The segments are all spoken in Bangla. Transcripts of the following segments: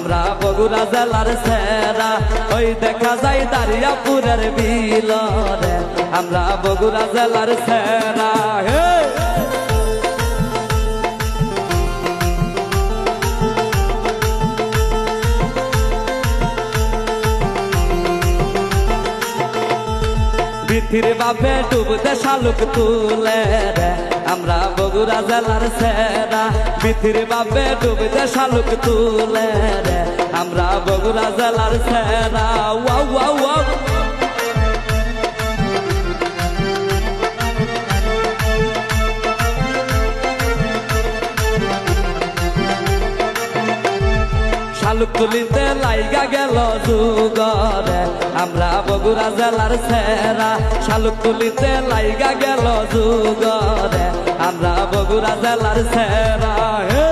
আমরা বগুড়া জেলার সেরা ওই দেখা যায় দারিয়াপুরের বিলরে আমরা বগুড়া জেলার সেরা হে পৃথির বাপে ডুবতে শালুক তুলে রে আমরা বগুড়া জেলার সেরা পৃথির বাপে ডুবতে শালুক তুলে রে আমরা বগুড়া জেলার সেরা ওয়াও ওয়াও ওয়াও শালুক তুলিতে লাইগা গেল যুগরে আমরা বগুড়া জেলার সেরা শালুক তুলিতে লাইগা গেল যুগরে আমরা বগুড়া জেলার সেরা হে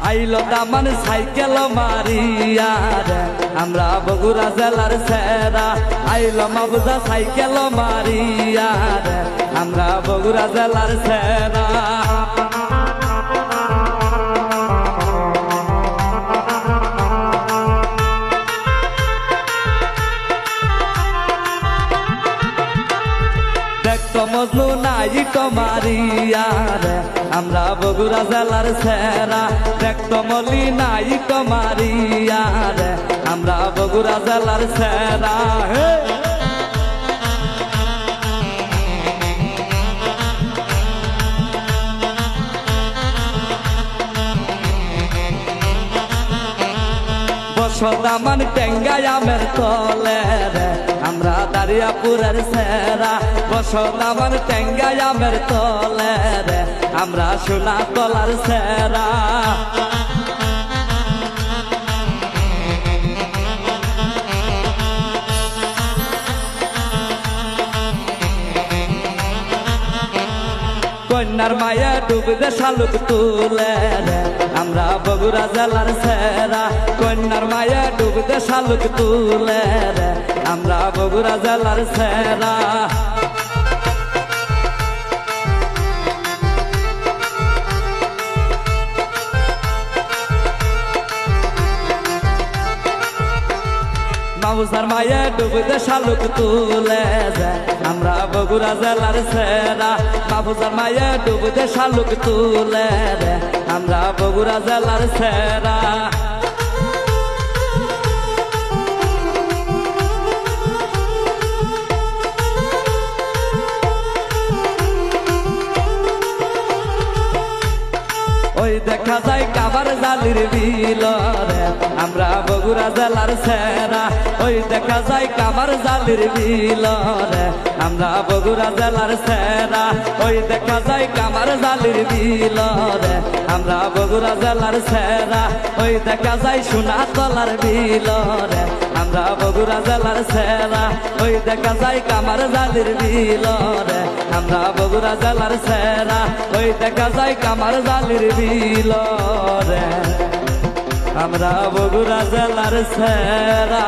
আইলো দামান সাইকেল মারিয়া রে আমরা বগুড়া জেলার সেরা আইলো মাবুজা সাইকেল মারিয়া রে আমরা বগুড়া জেলার সেরা দেখতো মজনু নাই তো মারিয়া রে আমরা বগুড়া জেলার সেরা দেখতো মলি নাই তো মারিয়া রে আমরা বগুড়া জেলার সেরা হে বসদামান টেঙ্গাই আমের তলে রে আমরা দারিয়াপুরের সেরা বসদামান টেঙ্গাই আমের তলে রে আমরা সোনা তলার সেরা কন্যার মায়া ডুবতে শালুক তুলে রে আমরা বগুড়া জেলার সেরা কন্যার মায়া ডুবতে শালুক তুলে রে আমরা বগুড়া জেলার সেরা মাবুজার মায়া ডুবতে শালুক তুলে যায় আমরা বগুড়া জেলার সেরা মাবুজার মায়া ডুবতে শালুক তুলে রে আমরা বগুড়া জেলার সেরা ওই দেখা যায় কাবার জালির বিলরে আমরা বগুড়া জেলার সেরা ওই দেখা যায় কাবার জালির বিলরে আমরা বগুড়া জেলার সেরা ওই দেখা যায় কাবার জালির বিলরে আমরা বগুড়া জেলার সেরা ওই দেখা যায় সোনা তলার বিলরে আমরা বগুড়া জেলার সেরা ওই দেখা যায় কামার জালির বিলরে আমরা বগুড়া জেলার সেরা ওই দেখা যায় কামার জালির বিলরে আমরা বগুড়া জেলার সেরা।